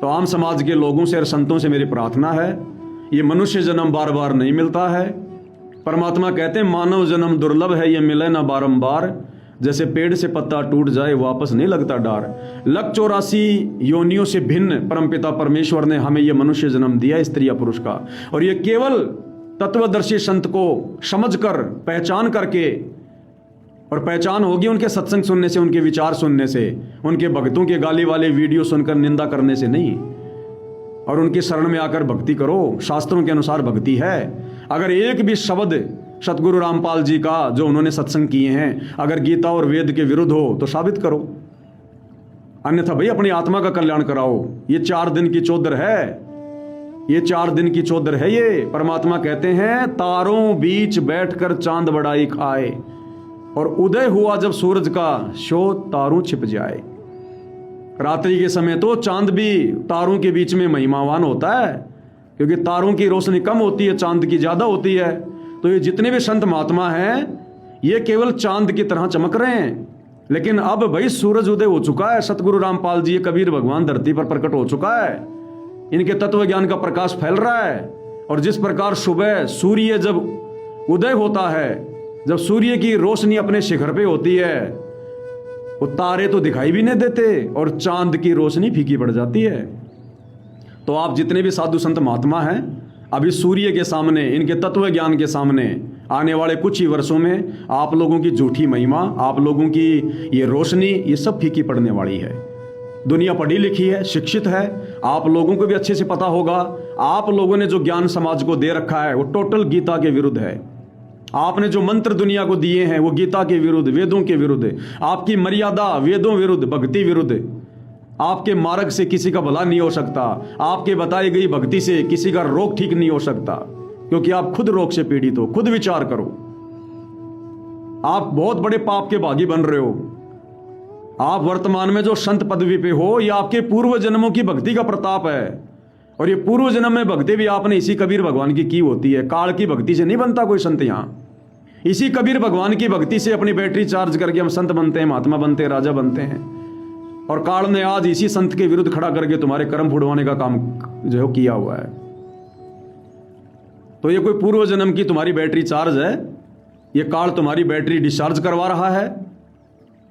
तो आम समाज के लोगों से और संतों से मेरी प्रार्थना है, ये मनुष्य जन्म बार बार नहीं मिलता है। परमात्मा कहते हैं मानव जन्म दुर्लभ है, ये मिले ना बारंबार। जैसे पेड़ से पत्ता टूट जाए वापस नहीं लगता डार। 184 योनियों से भिन्न परमपिता परमेश्वर ने हमें यह मनुष्य जन्म दिया, स्त्री या पुरुष का। और ये केवल तत्वदर्शी संत को समझकर पहचान करके, और पहचान होगी उनके सत्संग सुनने से, उनके विचार सुनने से, उनके भक्तों के गाली वाले वीडियो सुनकर निंदा करने से नहीं। और उनकी शरण में आकर भक्ति करो, शास्त्रों के अनुसार भक्ति है। अगर एक भी शब्द सतगुरु रामपाल जी का जो उन्होंने सत्संग किए हैं अगर गीता और वेद के विरुद्ध हो तो साबित करो, अन्यथा भाई अपनी आत्मा का कल्याण कराओ। ये 4 दिन की चौधर है, ये 4 दिन की चौधर है। ये परमात्मा कहते हैं तारों बीच बैठकर चांद बड़ाई खाए, और उदय हुआ जब सूरज का शो तारों छिप जाए। रात्रि के समय तो चांद भी तारों के बीच में महिमावान होता है, क्योंकि तारों की रोशनी कम होती है, चांद की ज्यादा होती है। तो ये जितने भी संत महात्मा हैं ये केवल चांद की तरह चमक रहे हैं। लेकिन अब भाई सूरज उदय हो चुका है, सतगुरु रामपाल जी कबीर भगवान धरती पर प्रकट हो चुका है, इनके तत्व ज्ञान का प्रकाश फैल रहा है। और जिस प्रकार सुबह सूर्य जब उदय होता है, जब सूर्य की रोशनी अपने शिखर पे होती है, वो तारे तो दिखाई भी नहीं देते और चांद की रोशनी फीकी पड़ जाती है। तो आप जितने भी साधु संत महात्मा हैं अभी सूर्य के सामने, इनके तत्व ज्ञान के सामने आने वाले कुछ ही वर्षों में आप लोगों की झूठी महिमा, आप लोगों की ये रोशनी, ये सब फीकी पड़ने वाली है। दुनिया पढ़ी लिखी है, शिक्षित है, आप लोगों को भी अच्छे से पता होगा। आप लोगों ने जो ज्ञान समाज को दे रखा है वो टोटल गीता के विरुद्ध है। आपने जो मंत्र दुनिया को दिए हैं वो गीता के विरुद्ध, वेदों के विरुद्ध। आपकी मर्यादा वेदों विरुद्ध, भक्ति विरुद्ध। आपके मार्ग से किसी का भला नहीं हो सकता, आपके बताई गई भक्ति से किसी का रोग ठीक नहीं हो सकता, क्योंकि आप खुद रोग से पीड़ित हो। खुद विचार करो, आप बहुत बड़े पाप के भागी बन रहे हो। आप वर्तमान में जो संत पदवी पे हो, ये आपके पूर्व जन्मों की भक्ति का प्रताप है। और ये पूर्व जन्म में भक्ति भी आपने इसी कबीर भगवान की होती है। काल की भक्ति से नहीं बनता कोई संत। यहाँ इसी कबीर भगवान की भक्ति से अपनी बैटरी चार्ज करके हम संत बनते हैं, महात्मा बनते हैं, राजा बनते हैं। और काल ने आज इसी संत के विरुद्ध खड़ा करके तुम्हारे कर्म फुड़वाने का काम जो है किया हुआ है। तो ये कोई पूर्व जन्म की तुम्हारी बैटरी चार्ज है, ये काल तुम्हारी बैटरी डिस्चार्ज करवा रहा है।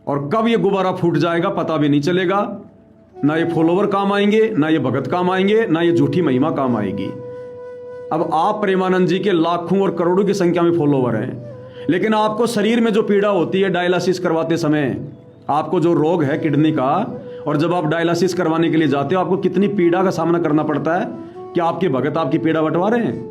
और कब ये गुब्बारा फूट जाएगा पता भी नहीं चलेगा। ना ये फॉलोवर काम आएंगे, ना ये भगत काम आएंगे, ना ये झूठी महिमा काम आएगी। अब आप प्रेमानंद जी के लाखों और करोड़ों की संख्या में फॉलोवर हैं, लेकिन आपको शरीर में जो पीड़ा होती है डायलिसिस करवाते समय, आपको जो रोग है किडनी का, और जब आप डायलिसिस करवाने के लिए जाते हो आपको कितनी पीड़ा का सामना करना पड़ता है। क्या आपके भगत आपकी पीड़ा बंटवा रहे हैं?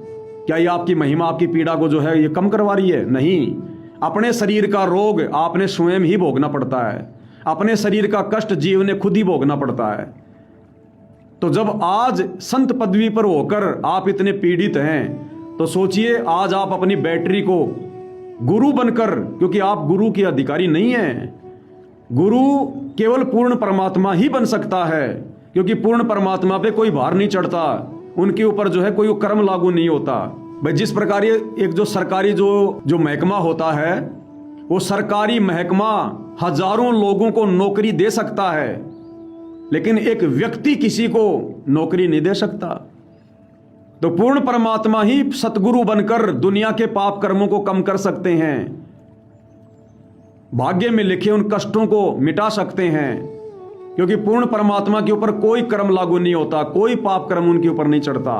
क्या ये आपकी महिमा आपकी पीड़ा को जो है ये कम करवा रही है? नहीं, अपने शरीर का रोग आपने स्वयं ही भोगना पड़ता है। अपने शरीर का कष्ट जीव ने खुद ही भोगना पड़ता है। तो जब आज संत पदवी पर होकर आप इतने पीड़ित हैं, तो सोचिए आज आप अपनी बैटरी को गुरु बनकर, क्योंकि आप गुरु के अधिकारी नहीं हैं, गुरु केवल पूर्ण परमात्मा ही बन सकता है, क्योंकि पूर्ण परमात्मा पे कोई भार नहीं चढ़ता, उनके ऊपर जो है कोई कर्म लागू नहीं होता। भाई जिस प्रकार ये एक जो सरकारी जो महकमा होता है, वो सरकारी महकमा हजारों लोगों को नौकरी दे सकता है, लेकिन एक व्यक्ति किसी को नौकरी नहीं दे सकता। तो पूर्ण परमात्मा ही सतगुरु बनकर दुनिया के पाप कर्मों को कम कर सकते हैं, भाग्य में लिखे उन कष्टों को मिटा सकते हैं, क्योंकि पूर्ण परमात्मा के ऊपर कोई कर्म लागू नहीं होता, कोई पाप कर्म उनके ऊपर नहीं चढ़ता।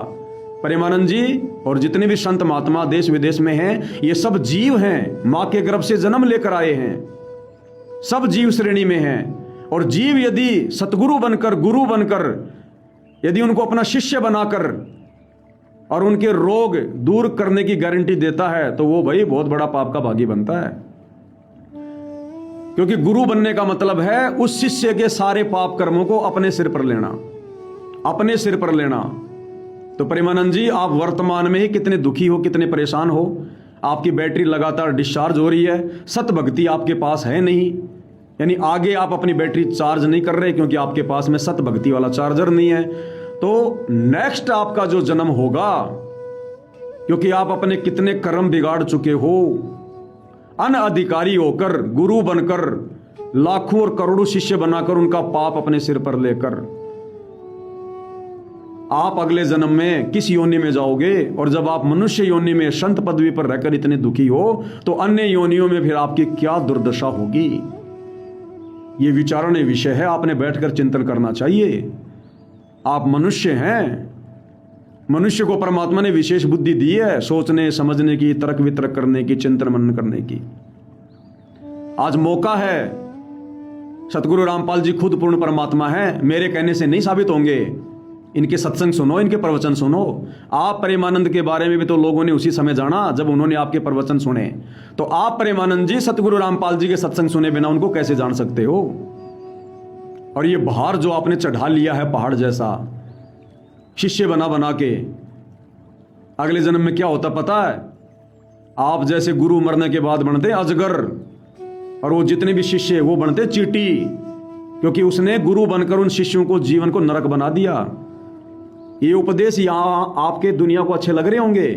प्रेमानंद जी और जितने भी संत महात्मा देश विदेश में हैं, ये सब जीव हैं, मां के गर्भ से जन्म लेकर आए हैं, सब जीव श्रेणी में हैं। और जीव यदि सतगुरु बनकर, गुरु बनकर, यदि उनको अपना शिष्य बनाकर और उनके रोग दूर करने की गारंटी देता है, तो वो भाई बहुत बड़ा पाप का भागी बनता है। क्योंकि गुरु बनने का मतलब है उस शिष्य के सारे पाप कर्मों को अपने सिर पर लेना, अपने सिर पर लेना। तो प्रेमानंद जी आप वर्तमान में ही कितने दुखी हो, कितने परेशान हो, आपकी बैटरी लगातार डिस्चार्ज हो रही है, सत भक्ति आपके पास है नहीं, यानी आगे आप अपनी बैटरी चार्ज नहीं कर रहे क्योंकि आपके पास में सत भक्ति वाला चार्जर नहीं है। तो नेक्स्ट आपका जो जन्म होगा, क्योंकि आप अपने कितने कर्म बिगाड़ चुके हो, अनअधिकारी होकर, गुरु बनकर, लाखों और करोड़ों शिष्य बनाकर, उनका पाप अपने सिर पर लेकर, आप अगले जन्म में किस योनि में जाओगे, और जब आप मनुष्य योनि में संत पदवी पर रहकर इतने दुखी हो तो अन्य योनियों में फिर आपकी क्या दुर्दशा होगी। ये विचारणीय विषय है, आपने बैठकर चिंतन करना चाहिए। आप मनुष्य हैं, मनुष्य को परमात्मा ने विशेष बुद्धि दी है, सोचने समझने की, तर्क वितर्क करने की, चिंतन मनन करने की। आज मौका है। सतगुरु रामपाल जी खुद पूर्ण परमात्मा है, मेरे कहने से नहीं साबित होंगे। इनके सत्संग सुनो, इनके प्रवचन सुनो। आप प्रेमानंद के बारे में भी तो लोगों ने उसी समय जाना जब उन्होंने आपके प्रवचन सुने। तो आप प्रेमानंद जी सतगुरु रामपाल जी के सत्संग सुने बिना उनको कैसे जान सकते हो। और ये भार जो आपने चढ़ा लिया है पहाड़ जैसा, शिष्य बना बना के, अगले जन्म में क्या होता पता है? आप जैसे गुरु मरने के बाद बनते अजगर, और वो जितने भी शिष्य वो बनते चींटी, क्योंकि उसने गुरु बनकर उन शिष्यों को जीवन को नरक बना दिया। ये उपदेश यहां आपके दुनिया को अच्छे लग रहे होंगे,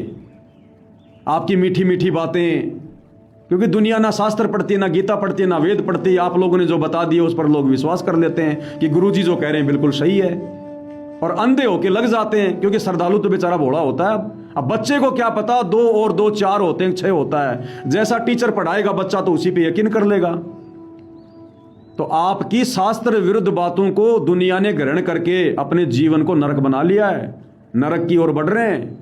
आपकी मीठी मीठी बातें, क्योंकि दुनिया ना शास्त्र पढ़ती, ना गीता पढ़ती, ना वेद पढ़ती। आप लोगों ने जो बता दिया उस पर लोग विश्वास कर लेते हैं कि गुरुजी जो कह रहे हैं बिल्कुल सही है, और अंधे होके लग जाते हैं, क्योंकि श्रद्धालु तो बेचारा भोला होता है। अब बच्चे को क्या पता 2 और 2 4 होते हैं, 6 होता है। जैसा टीचर पढ़ाएगा बच्चा तो उसी पे यकीन कर लेगा। तो आपकी शास्त्र विरुद्ध बातों को दुनिया ने ग्रहण करके अपने जीवन को नरक बना लिया है, नरक की ओर बढ़ रहे हैं।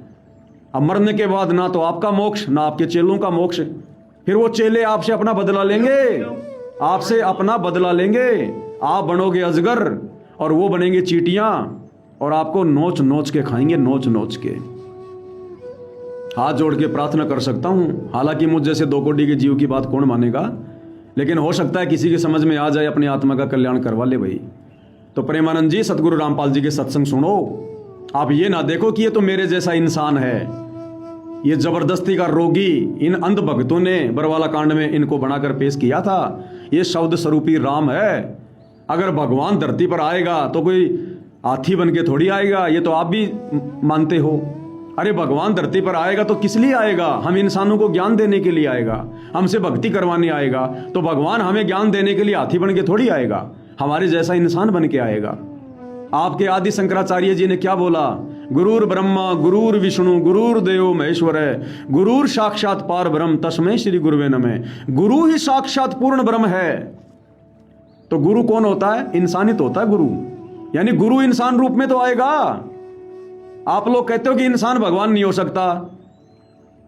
अब मरने के बाद ना तो आपका मोक्ष, ना आपके चेलों का मोक्ष। फिर वो चेले आपसे अपना बदला लेंगे, आपसे अपना बदला लेंगे। आप बनोगे अजगर और वो बनेंगे चींटियां, और आपको नोच नोच के खाएंगे, नोच नोच के। हाथ जोड़ के प्रार्थना कर सकता हूं, हालांकि मुझ जैसे 2 कोटि के जीव की बात कौन मानेगा, लेकिन हो सकता है किसी की समझ में आ जाए, अपनी आत्मा का कल्याण करवा ले भाई। तो प्रेमानंद जी सतगुरु रामपाल जी के सत्संग सुनो। आप ये ना देखो कि ये तो मेरे जैसा इंसान है, ये जबरदस्ती का रोगी इन अंध भक्तों ने बरवाला कांड में इनको बनाकर पेश किया था। ये शब्द स्वरूपी राम है। अगर भगवान धरती पर आएगा तो कोई हाथी बन के थोड़ी आएगा, ये तो आप भी मानते हो। अरे भगवान धरती पर आएगा तो किस लिए आएगा? हम इंसानों को ज्ञान देने के लिए आएगा, हमसे भक्ति करवाने आएगा। तो भगवान हमें ज्ञान देने के लिए हाथी बन के थोड़ी आएगा, हमारे जैसा इंसान बन के आएगा। आपके आदि शंकराचार्य जी ने क्या बोला? गुरुर ब्रह्मा गुरुर विष्णु गुरुर देव महेश्वर है, गुरुर साक्षात पार ब्रह्म तस्मै श्री गुरुवे नमः। गुरु ही साक्षात पूर्ण ब्रह्म है। तो गुरु कौन होता है? इंसानित होता है गुरु, यानी गुरु इंसान रूप में तो आएगा। आप लोग कहते हो कि इंसान भगवान नहीं हो सकता,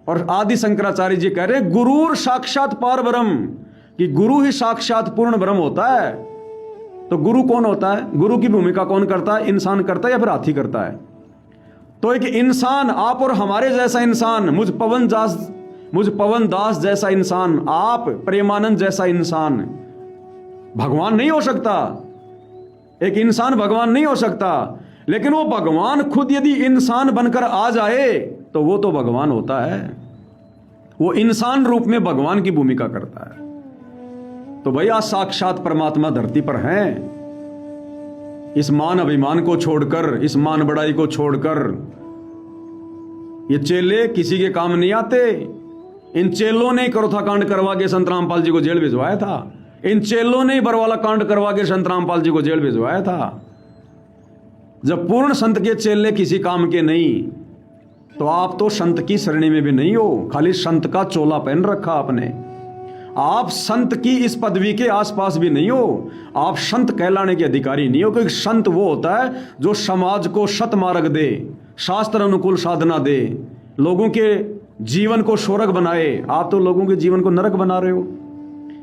और आदि शंकराचार्य जी कह रहे गुरुर साक्षात पार ब्रह्म, कि गुरु ही साक्षात पूर्ण ब्रह्म होता है। तो गुरु कौन होता है? गुरु की भूमिका कौन करता है? इंसान करता है या फिर हाथी करता है? तो एक इंसान, आप और हमारे जैसा इंसान, मुझ पवन दास जैसा इंसान, आप प्रेमानंद जैसा इंसान भगवान नहीं हो सकता। एक इंसान भगवान नहीं हो सकता, लेकिन वो भगवान खुद यदि इंसान बनकर आ जाए तो वो तो भगवान होता है। वो इंसान रूप में भगवान की भूमिका करता है। तो भैया साक्षात परमात्मा धरती पर हैं। इस मान अभिमान को छोड़कर, इस मान बड़ाई को छोड़कर, ये चेले किसी के काम नहीं आते। इन चेलों ने करोथा कांड करवा के संत रामपाल जी को जेल भिजवाया था। इन चेलों ने बरवाला कांड करवा के संत रामपाल जी को जेल भिजवाया था। जब पूर्ण संत के चेले किसी काम के नहीं, तो आप तो संत की श्रेणी में भी नहीं हो, खाली संत का चोला पहन रखा आपने। आप संत की इस पदवी के आसपास भी नहीं हो। आप संत कहलाने के अधिकारी नहीं हो, क्योंकि संत वो होता है जो समाज को सत मार्ग दे, शास्त्र अनुकूल साधना दे, लोगों के जीवन को स्वर्ग बनाए। आप तो लोगों के जीवन को नरक बना रहे हो।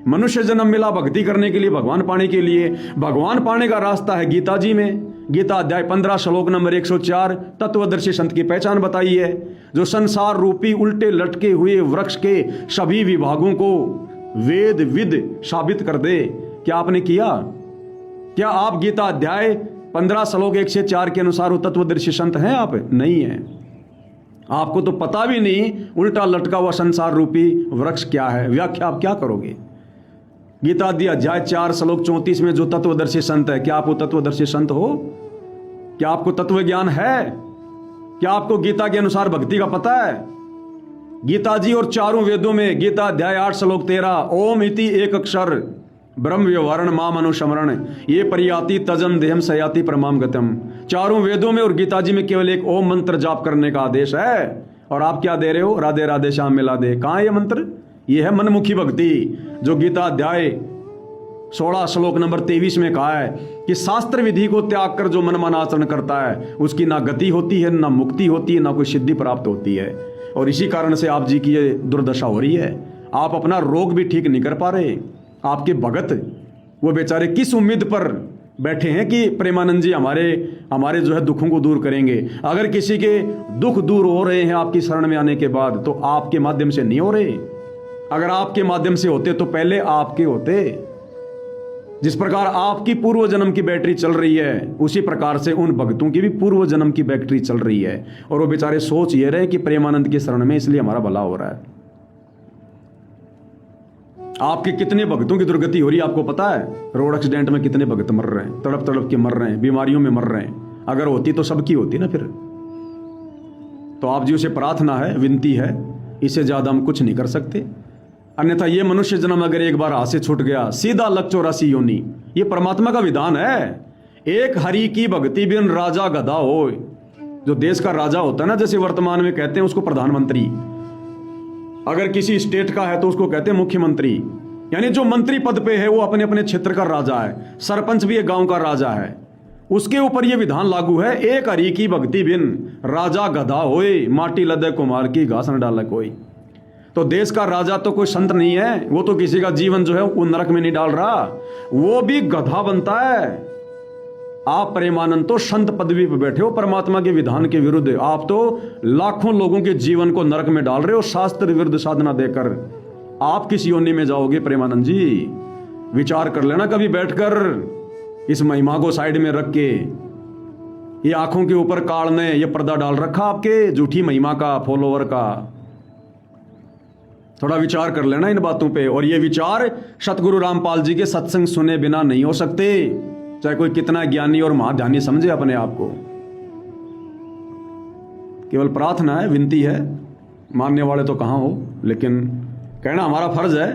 मनुष्य जन्म मिला भक्ति करने के लिए, भगवान पाने के लिए। भगवान पाने का रास्ता है गीता जी में। गीता अध्याय 15 श्लोक नंबर 104 तत्वदर्शी संत की पहचान बताई है, जो संसार रूपी उल्टे लटके हुए वृक्ष के सभी विभागों को वेद विद साबित कर दे। क्या आपने किया? क्या आप गीता अध्याय 15 श्लोक 1 से 4 के अनुसार वो तत्वदर्शी संत हैं? आप नहीं है। आपको तो पता भी नहीं उल्टा लटका हुआ संसार रूपी वृक्ष क्या है। व्याख्या आप क्या करोगे? गीता अध्याय 4 श्लोक 34 में जो तत्वदर्शी संत है, क्या आप वो तत्वदर्शी संत हो? क्या आपको तत्व ज्ञान है? क्या आपको गीता के अनुसार भक्ति का पता है? गीता जी और चारों वेदों में गीता अध्याय 8 श्लोक 13 ओम इति एक अक्षर, ब्रह्म व्यवहारण माम अनुशमरण ये परियाति तजम देहम सयाति परमाम गतम। चारों वेदों में और गीता जी में केवल एक ओम मंत्र जाप करने का आदेश है, और आप क्या दे रहे हो? राधे राधे श्याम मिला दे। कहाँ है ये मंत्र? ये है मनमुखी भक्ति, जो गीता अध्याय 16 श्लोक नंबर 23 में कहा है कि शास्त्र विधि को त्याग कर जो मनमाना आचरण करता है उसकी ना गति होती है, ना मुक्ति होती है, ना कोई सिद्धि प्राप्त होती है। और इसी कारण से आप जी की ये दुर्दशा हो रही है। आप अपना रोग भी ठीक नहीं कर पा रहे। आपके भगत वो बेचारे किस उम्मीद पर बैठे हैं कि प्रेमानंद जी हमारे जो है दुखों को दूर करेंगे। अगर किसी के दुख दूर हो रहे हैं आपकी शरण में आने के बाद, तो आपके माध्यम से नहीं हो रहे। अगर आपके माध्यम से होते तो पहले आपके होते। जिस प्रकार आपकी पूर्व जन्म की बैटरी चल रही है, उसी प्रकार से उन भक्तों की भी पूर्व जन्म की बैटरी चल रही है। और वो बेचारे सोच ये रहे कि प्रेमानंद की शरण में इसलिए हमारा भला हो रहा है। आपके कितने भक्तों की दुर्गति हो रही है आपको पता है? रोड एक्सीडेंट में कितने भक्त मर रहे हैं, तड़प तड़प के मर रहे हैं, बीमारियों में मर रहे हैं। अगर होती तो सबकी होती ना फिर। तो आप जी से प्रार्थना है, विनती है, इससे ज्यादा हम कुछ नहीं कर सकते। अन्यथा ये मनुष्य जन्म अगर एक बार हाथ से छूट गया, सीधा लग 84 योनि। ये परमात्मा का विधान है। एक हरि की भक्ति बिन राजा गधा हो। जो देश का राजा होता है ना, जैसे वर्तमान में कहते हैं उसको प्रधानमंत्री, अगर किसी स्टेट का है तो उसको कहते हैं मुख्यमंत्री। यानी जो मंत्री पद पे है वो अपने अपने क्षेत्र का राजा है। सरपंच भी एक गांव का राजा है। उसके ऊपर ये विधान लागू है, एक हरि की भक्ति बिन राजा गधा होए, माटी लदे कुमार की घास न डाले कोई। तो देश का राजा तो कोई संत नहीं है, वो तो किसी का जीवन जो है वो नरक में नहीं डाल रहा, वो भी गधा बनता है। आप प्रेमानंद तो संत पदवी पर बैठे हो परमात्मा के विधान के विरुद्ध। आप तो लाखों लोगों के जीवन को नरक में डाल रहे हो शास्त्र विरुद्ध साधना देकर। आप किस योनि में जाओगे प्रेमानंद जी? विचार कर लेना कभी बैठकर। इस महिमा को साइड में रख के ये आंखों के ऊपर काल ने ये पर्दा डाल रखा आपके झूठी महिमा का, फॉलोवर का। थोड़ा विचार कर लेना इन बातों पे। और ये विचार सतगुरु रामपाल जी के सत्संग सुने बिना नहीं हो सकते, चाहे कोई कितना ज्ञानी और महाध्यानी समझे अपने आप को। केवल प्रार्थना है, विनती है, मानने वाले तो कहां हो, लेकिन कहना हमारा फर्ज है।